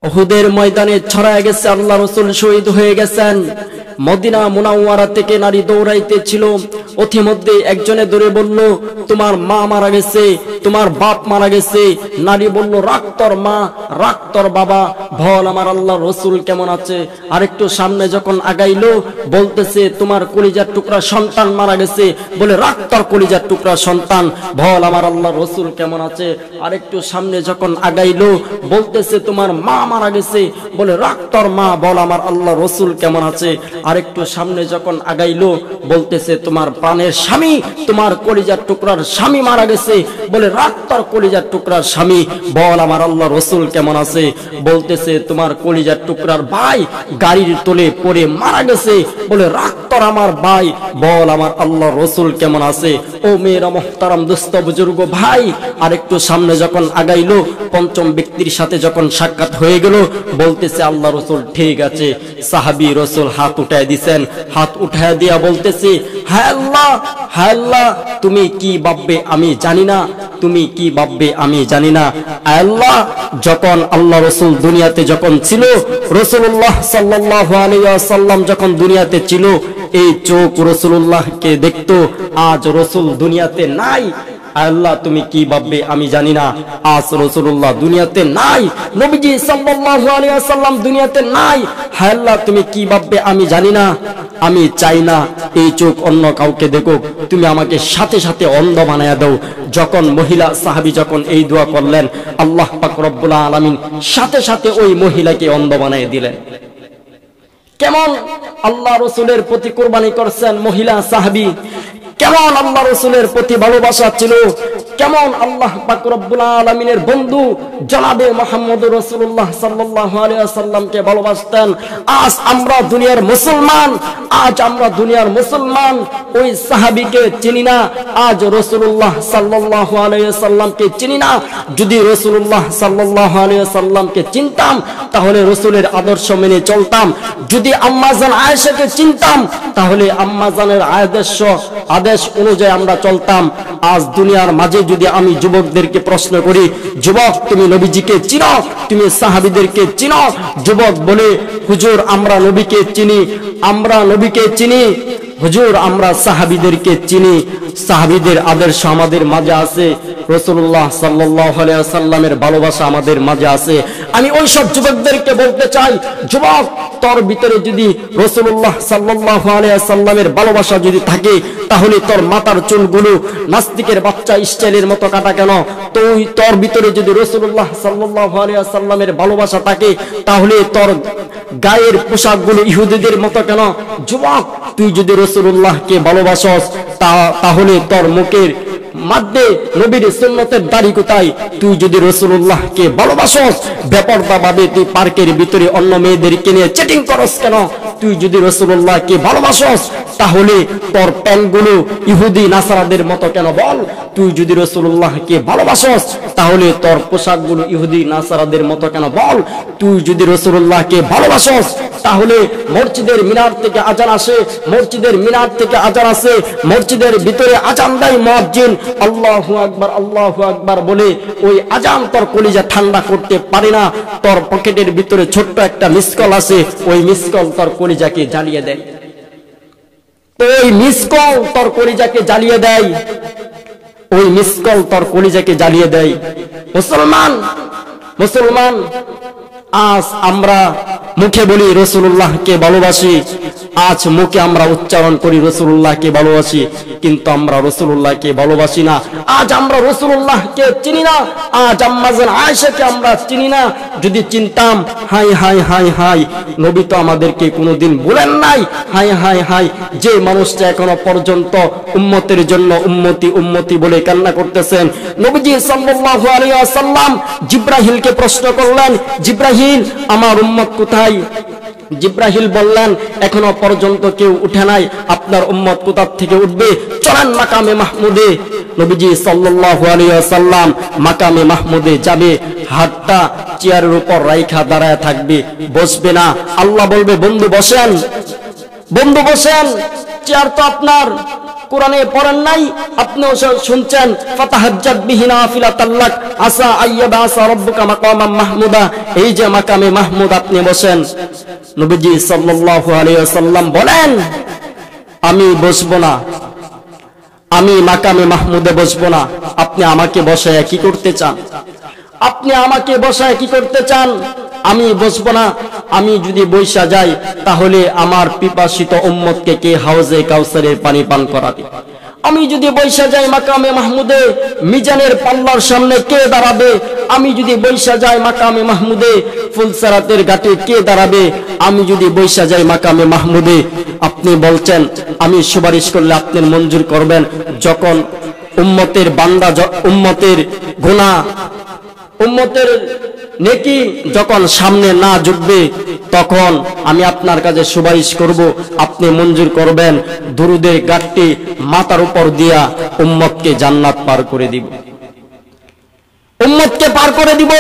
উহুদের ময়দানে ছড়ায় গেছে, আল্লাহ রাসূল শহীদ হয়ে গেছেন। মদিনা মুনাওয়ারা থেকে নারী দৌড়াইতেছিল, অতিমধ্যে একজনে দৌড়ে বলল, তোমার মা মারা গেছে, তোমার বাপ মারা গেছে। নারী বলল, রাখ তোর মা, রাখ তোর বাবা, বল আমার আল্লাহ রাসূল কেমন আছে। আরেকটু সামনে যখন আগাইলো, বলতেছে তোমার কলিজার টুকরা সন্তান মারা গেছে, বলে রাখ তোর কলিজার টুকরা সন্তান, বল আমার আল্লাহ রাসূল কেমন আছে। আরেকটু সামনে যখন আগাইলো, বলতেছে তোমার মা মারা গেছে, বলে রাখ তোর মা, বল আমার আল্লাহ রাসূল কেমন আছে। আরেকটু সামনে যখন আগাইলো, বলতেছে তোমার প্রাণের স্বামী, তোমার কলিজার টুকরার স্বামী মারা গেছে, বলে রাখ তোর কলিজার টুকরার স্বামী, বল আমার আল্লাহ রাসূল কেমন আছে। বলতেছে তোমার কলিজার টুকরার ভাই গাড়ির তলে পড়ে মারা গেছে, বলে রাখ তোর আমার ভাই, বল আমার আল্লাহ রাসূল কেমন আছে। ও মেয়েরা মুহতারাম দোস্ত বুজুর্গ ভাই, আরেকটু সামনে যখন আগাইলো, পঞ্চম ব্যক্তির সাথে যখন সাক্ষাৎ হয়ে গেল, বলতেছে আল্লাহ রাসূল ঠিক আছে। সাহাবী রাসূল হাত উঠায় দিছেন, হাত উঠায় দিয়া বলতেছে, হায় আল্লাহ, হায় আল্লাহ, তুমি কি ভাববে আমি জানি না, তুমি কি ভাববে আমি জানি না। আল্লাহ, যখন আল্লাহ রাসূল দুনিয়াতে যখন ছিল, রাসূলুল্লাহ সাল্লাল্লাহু আলাইহি ওয়াসাল্লাম যখন দুনিয়াতে ছিল, এই চোখ রাসূলুল্লাহকে দেখতো, আজ রাসূল দুনিয়াতে নাই। আল্লাহ, তুমি কি ভাববে আমি জানি না, আজ রাসূলুল্লাহ দুনিয়াতে নাই, নবীজি সাল্লাল্লাহু আলাইহি ওয়াসাল্লাম দুনিয়াতে নাই। হায় আল্লাহ, তুমি কি ভাববে আমি জানি না। আমি চাই না এই চোখ অন্য কাউকে দেখুক, তুমি আমাকে সাথে সাথে অন্ধ বানায়া দাও। যখন মহিলা সাহাবী যখন এই দোয়া করলেন, আল্লাহ পাক রব্বুল আলামিন সাথে সাথে ওই মহিলাকে অন্ধ বানায় দিলেন। কেমন আল্লাহ রাসূলের প্রতি কুরবানি করছেন মহিলা সাহাবী, কেমন আল্লাহ রাসূলের প্রতি ভালোবাসা ছিল, কেমন আল্লাহ পাক রব্বুল আলামিনের বন্ধু জনাবে মুহাম্মদুর রাসূলুল্লাহ সাল্লাল্লাহু আলাইহি ওয়াসাল্লামকে ভালোবাসতেন। আজ আমরা দুনিয়ার মুসলমান, আজ আমরা দুনিয়ার মুসলমান ওই সাহাবীকে চিনি না, আজ রাসূলুল্লাহ সাল্লাল্লাহু আলাইহি ওয়াসাল্লামকে চিনি না। যদি রাসূলুল্লাহ সাল্লাল্লাহু আলাইহি ওয়াসাল্লামকে চিনতাম, তাহলে রাসূলের আদর্শ মেনে চলতাম। যদি আম্মা জান আয়েশাকে চিনতাম, তাহলে আম্মা জানের আদেশ অনুযায়ী আমরা চলতাম। আজ দুনিয়ার মাঝে যদি আমি যুবকদেরকে প্রশ্ন করি, যুবক তুমি নবীজিকে চিনো, তুমি সাহাবীদেরকে চিনো? যুবক বলে, হুজুর আমরা নবীকে চিনি, আমরা নবীকে চিনি, হুজুর আমরা সাহাবীদেরকে চিনি। সাহাবীদের আদর্শ আমাদের মাঝে আছে, রাসূলুল্লাহ সাল্লাল্লাহু আলাইহি ওয়াসাল্লামের ভালোবাসা আমাদের মাঝে আছে। আমি ওই সব যুবকদেরকে বলতে চাই, যুবক তোর ভিতরে যদি রাসূলুল্লাহ সাল্লাল্লাহু আলাইহি ওয়াসাল্লামের ভালোবাসা যদি থাকে, তাহলে তোর মাথার চুলগুলো নাস্তিকের বাচ্চা স্টাইলের মতো কাটা কেন? তোর ভিতরে যদি রাসূলুল্লাহ সাল্লাল্লাহু আলাইহি ওয়াসাল্লামের ভালোবাসা থাকে, তাহলে তোর গায়ের পোশাকগুলো ইহুদিদের মতো কেন? যুবক তুই যদি রাসূলুল্লাহকে ভালোবাসস, তাহলে তোর মুখের মধ্যে নবীর সুন্নতের দাড়ি কোথায়? তুই যদি রাসূলুল্লাহকে ভালোবাসস, বেপরদাভাবে তুই পার্কের ভিতরে অন্য মেয়েদেরকে নিয়ে চ্যাটিং করস কেন? তুই যদি রাসূলুল্লাহকে ভালোবাসস, তাহলে তোর প্যান্টগুলো ইহুদি নাসারাদের মতো কেন বল? তুই যদি রাসূলুল্লাহকে ভালোবাসস, তাহলে তোর পোশাকগুলো ইহুদি নাসারাদের মতো কেন বল? তুই যদি রাসূলুল্লাহকে ভালোবাসস, তাহলে মসজিদের মিনার থেকে আজান আসে, মসজিদের মিনার থেকে আজান আসে, মসজিদের ভিতরে আজান দেয় মুয়াজ্জিন, আল্লাহু আকবার আল্লাহু আকবার বলে, ওই আজান তোর কলিজা ঠান্ডা করতে পারে না। তোর পকেটের ভিতরে ছোট্ট একটা মিসকল আছে, ওই মিসকল তোর কলিজাকে জ্বালিয়ে দেয়। তো ওই মিসকল তোর কলিজাকে জ্বালিয়ে দেয়, ওই মিসকল তোর কলিজাকে জ্বালিয়ে দেয়। মুসলমান আজ আমরা মুখে বলি রাসূলুল্লাহকে ভালোবাসি, আজ মুখে আমরা উচ্চারণ করি রাসূলুল্লাহকে ভালোবাসি, কিন্তু আমরা রাসূলুল্লাহকে ভালোবাসি না। আজ আমরা রাসূলুল্লাহকে চিনি না, আজ আম্মা জান আয়েশাকে আমরা চিনি না। যদি চিনতাম, হাই হাই হাই হাই, নবী তো আমাদেরকে কোনোদিন বলেন নাই হাই হাই হাই, যে মানুষটা এখনো পর্যন্ত উম্মতের জন্য উম্মতি উম্মতি বলে কান্না করতেছেন। নবীজি সাল্লাল্লাহু আলাইহি ওয়াসাল্লাম জিবরাইলকে প্রশ্ন করলেন, জিবরাইল আমার উম্মত কোথায়? জিবরাইল বললেন, এখনো পর্যন্ত কেউ উঠে নাই, আপনার উম্মত কোথা থেকে উঠবে? চলেন মাকামে মাহমুদে। নবীজি সাল্লাল্লাহু আলাইহি ওয়াসাল্লাম মাকামে মাহমুদে যাবে, হাতটা চেয়ারের উপর রাইখা দাঁড়ায় থাকবে, বসবে না। আল্লাহ বলবে, বন্ধু বসেন, বন্ধু বসেন, চেয়ার তো আপনার। কোরআনে পড়েন নাই? আপনিও শুনছেন, ফাতাহাজ্জাত বিহি নাফিলাতাল লাক আসা আইয়াবাসা রাব্বুকা মাকামাম মাহমুদা। এই যে মাকামে মাহমুদ আপনি বসেন, নবীজি সাল্লাল্লাহু আলাইহি ওয়াসাল্লাম বলেন, আমি বসবো না, আমি মাকামে মাহমুদে বসবো না। আপনি আমাকে বসায় কি করতে চান? আপনি আমাকে বসায় কি করতে চান? আমি বসবো না। আমি যদি বৈশা যাই, তাহলে আমার পিপাসিত উম্মতকে কে হাউজে কাউসারের পানি পান করাবে? আমি যদি বৈশা যাই মাকামে মাহমুদে, মিজানের পাল্লার সামনে কে দাঁড়াবে? আমি যদি বৈশা যাই মাকামে মাহমুদে, ফুলসারাতের ঘাটে কে দাঁড়াবে? আমি যদি বৈশা যাই মাকামে মাহমুদে। আপনি বলছেন আমি সুপারিশ করলে আপনি মঞ্জুর করবেন? যখন উম্মতের বান্দা, উম্মতের গুনাহ, উম্মতের নেকি যখন সামনে না ঝুঁকবে, তখন আমি আপনার কাছে সুপারিশ করব, আপনি মঞ্জুর করবেন, দুরুদের গাঁটটি মাথার উপর দিয়া উম্মতকে জান্নাত পার করে দিব, উম্মতকে পার করে দিব।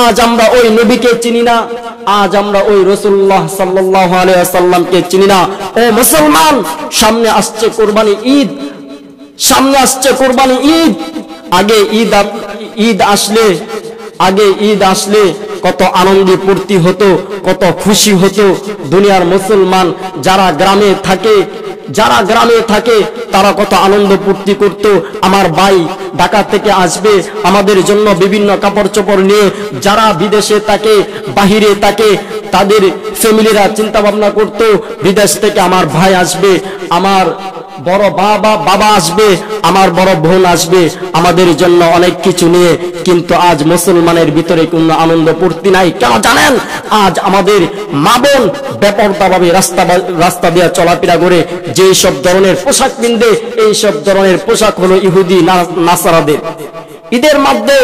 আজ আমরা ওই নবীকে চিনি না, আজ আমরা ওই রাসূলুল্লাহ সাল্লাল্লাহু আলাইহি ওয়াসাল্লামকে চিনি না। ও মুসলমান, সামনে আসছে কুরবানি ঈদ, সামনে আসছে কুরবানি ঈদ। আগে ঈদ আসলে কত আনন্দে পূর্তি হতো, কত খুশি হতো। দুনিয়ার মুসলমান যারা গ্রামে থাকে তারা কত আনন্দ পূর্তি করত। আমার ভাই ঢাকা থেকে আসবে আমাদের জন্য বিভিন্ন কাপড় চোপড় নিয়ে। যারা বিদেশে থাকে, বাহিরে থাকে, তাদের ফ্যামিলিরা চিন্তা ভাবনা করত বিদেশ থেকে আমার ভাই আসবে, আমার বড় বাবা আসবে, আমার বড় বোন আসবে, আমাদের জন্য অনেক কিছু নিয়ে। কিন্তু আজ মুসলমানের ভিতরে কোনো আনন্দ পূর্তি নাই। কেন জানেন? আজ আমাদের মা বোন বেপরদাভাবে রাস্তা দিয়ে চলাফেরা করে যেই সব ধরনের পোশাক পিনবে, এই সব ধরনের পোশাক হলো ইহুদি নাসারাদের। ঈদের মধ্যে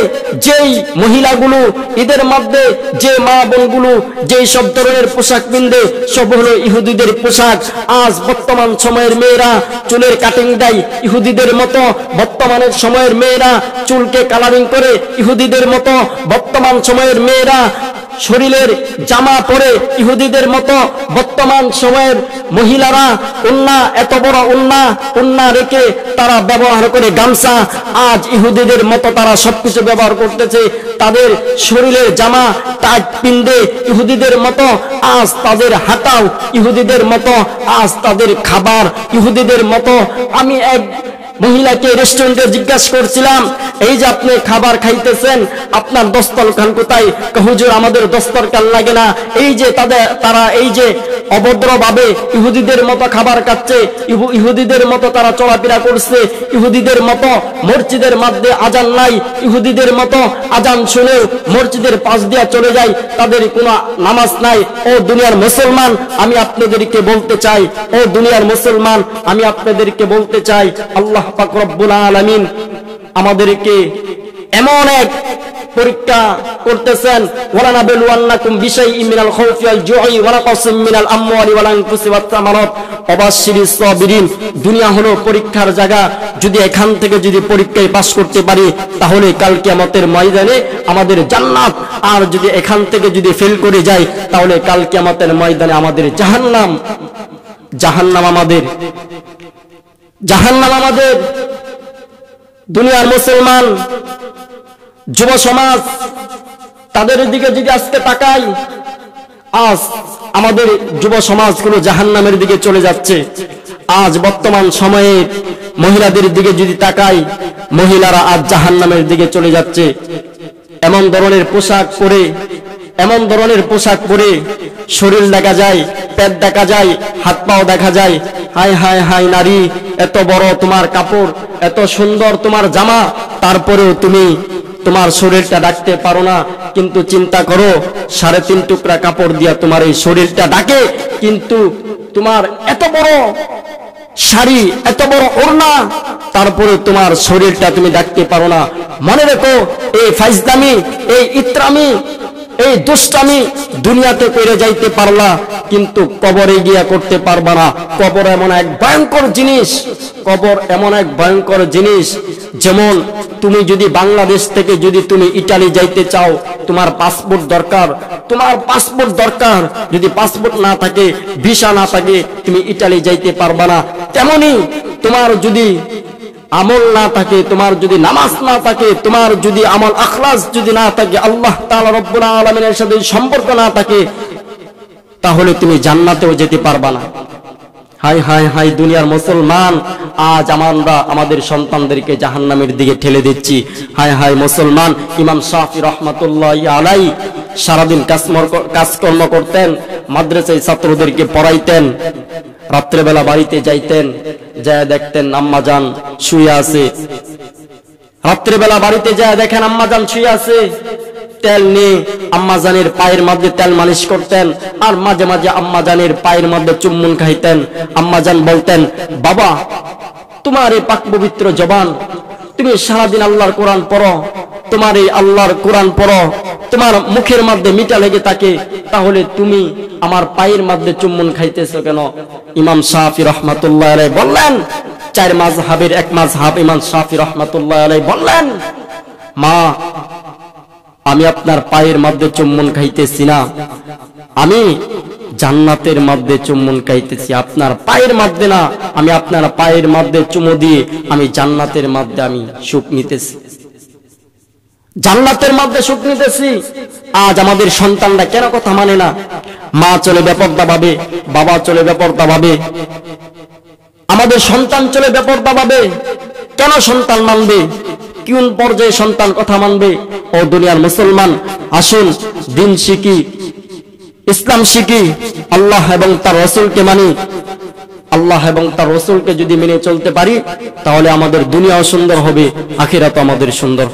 যেই মহিলাগুলো, ঈদের মধ্যে যে মা বোনগুলো যেই সব ধরনের পোশাক পিনবে, সব হলো ইহুদিদের পোশাক। আজ বর্তমান সময়ের মেয়েরা চুলের কাটিং দেয় ইহুদিদের মতো, বর্তমানের সময়ের মেয়েরা চুলকে কালারিং করে ইহুদিদের মতো, বর্তমান সময়ের মেয়েরা শরীরের জামা পরে ইহুদিদের মতো, বর্তমান সময়ের মহিলারা উন্না, এত বড় উন্না রেখে তারা ব্যবহার করে গামছা। আজ ইহুদিদের মতো তারা সবকিছু ব্যবহার করতেছে। তাদের শরীরের জামা টাইট পিন্দে ইহুদিদের মতো, আজ তাদের হাঁটাও ইহুদিদের মতো, আজ তাদের খাবার ইহুদিদের মতো। আমি এক মহিলাকে রেস্টুরেন্টে জিজ্ঞাসা করছিলাম, এই যে আপনি খাবার খাইতেছেন, আপনার দস্তরখান কোথায়? হুজুর আমাদের দস্তরখান লাগে না। এই যে তারা এই যে অভদ্রভাবে ইহুদিদের মতো খাবার খাচ্ছে, ইহুদিদের মতো তারা চলাফেরা করছে, ইহুদিদের মতো মসজিদের মধ্যে আজান নাই, ইহুদিদের মতো আজান শুনে মসজিদের পাশ দিয়ে চলে যায়, তাদের কোনো নামাজ নাই। ও দুনিয়ার মুসলমান, আমি আপনাদেরকে বলতে চাই, ও দুনিয়ার মুসলমান, আমি আপনাদেরকে বলতে চাই, আল্লাহ পাক রব্বুল আলামিন আমাদেরকে এমন এক পরীক্ষা করতেছেন, ওয়ালানাবলুওয়ান্নাকুম বিশাইইম মিনাল খাউফি ওয়াল জুই ওয়া নাকসিম মিনাল আমওয়ালি ওয়াল আনফুসি ওয়াত সামারাত ওয়াবাশশিরিস সাবিরিন। দুনিয়া হলো পরীক্ষার জায়গা। যদি এখান থেকে যদি পরীক্ষায় পাস করতে পারি, তাহলে কাল কিয়ামতের ময়দানে আমাদের জান্নাত। আর যদি এখান থেকে যদি ফেল করে যাই, তাহলে কাল কিয়ামতের ময়দানে আমাদের জাহান্নাম। আমাদের দুনিয়ার মুসলমান যুব সমাজ, তাদের দিকে যদি আজকে তাকাই, আজ আমাদের যুব সমাজগুলো জাহান্নামের দিকে চলে যাচ্ছে। আজ বর্তমান সময়ে মহিলাদের দিকে যদি তাকাই, মহিলারা আজ জাহান্নামের দিকে চলে যাচ্ছে। এমন ধরনের পোশাক পরে শরীর দেখা যায়, পেট দেখা যায়, হাত পাও দেখা যায়। হায় হায় হায় নারী, এত বড় তোমার কাপড়, এত সুন্দর তোমার জামা, তারপরেও তুমি তোমার শরীরটা ঢাকতে পারো না। কিন্তু চিন্তা করো, 3.5 টুকরা কাপড় দিয়া তোমার এই শরীরটা ঢাকে, কিন্তু তোমার এত বড় শাড়ি, এত বড় ওড়না, তারপরে তোমার শরীরটা তুমি ঢাকতে পারো না। মনে রেখো, এই ফাইজলামি, এই ইত্রামি, এই দুষ্টামি দুনিয়াতে করে যাইতে পারলা, কিন্তু কবরে গিয়া করতে পারবা না। কবর এমন এক ভয়ঙ্কর জিনিস, যেমন তুমি যদি বাংলাদেশ থেকে যদি তুমি ইটালি যাইতে চাও, তোমার পাসপোর্ট দরকার। যদি পাসপোর্ট না থাকে, ভিসা না থাকে, তুমি ইটালি যাইতে পারবা না। তেমনি তোমার যদি আমল না থাকে, তোমার যদি নামাজ না থাকে, তোমার যদি আমল আখলাস যদি না থাকে, আল্লাহ তাআলা রব্বুল আলামিনের সাথে সম্পর্ক না থাকে, তাহলে তুমি জান্নাতেও যেতে পারবা না। হাই হাই হাই দুনিয়ার মুসলমান, আজ আমরা আমাদের সন্তানদেরকে জাহান্নামের দিকে ঠেলে দিচ্ছি। হাই হাই মুসলমান, ইমাম শাফি রাহমাতুল্লাহি আলাইহি সারাদিন কাজকর্ম করতেন, মাদ্রাসায় ছাত্রদেরকে পড়াইতেন, রাত্রেবেলা বাড়িতে যাইতেন, যায় দেখতেন আম্মাজান শুয়ে আছে। রাত্রেবেলা বাড়িতে যায় দেখেন আম্মাজান শুয়ে আছে, তেল নিয়ে আম্মাজানের পায়ের মধ্যে তেল মালিশ করতেন, আর মাঝে মাঝে আম্মাজানের পায়ের মধ্যে চুম্বন খাইতেন। আম্মাজান বলতেন, বাবা তোমার এই পাক পবিত্র জবান, তুমি সারাদিন আল্লাহর কোরআন পড়ো, তোমার এই আল্লাহর কোরআন পড়ো, তোমার মুখের মধ্যে মিঠা লেগে থাকে, তাহলে তুমি আমার পায়ের মধ্যে চুম্বন খাইতেছো কেন? ইমাম শাফি রাহমাতুল্লাহি আলাইহি বললেন, চার মাযহাবের এক মাযহাব ইমাম শাফি রাহমাতুল্লাহি আলাইহি বললেন, মা আমি আপনার পায়ের মধ্যে চুম্বন খাইতেছি না, আমি জান্নাতের মধ্যে চুম্বন খাইতেছি, আপনার পায়ের মধ্যে না। আমি আপনার পায়ের মধ্যে চুমু দিয়ে আমি জান্নাতের মধ্যে আমি সুখ নিতেছি, জান্নাতের মধ্যে সুখ নিতেছি। আজ আমাদের সন্তানরা কেন কথা মানে না? মা চলে বেপরদা ভাবে, বাবা চলে বেপরদা ভাবে, আমাদের সন্তান চলে বেপরদা ভাবে। কেন সন্তান মানবে? কোন পর্যায়ে সন্তান কথা মানবে? ও দুনিয়ার মুসলমান, আসুন দিন শিখি, ইসলাম শিখি, আল্লাহ এবং তার রাসূলকে মানি। আল্লাহ এবং তার রাসূলকে যদি মেনে চলতে পারি, তাহলে আমাদের দুনিয়াও সুন্দর হবে, আখিরাতও আমাদের সুন্দর।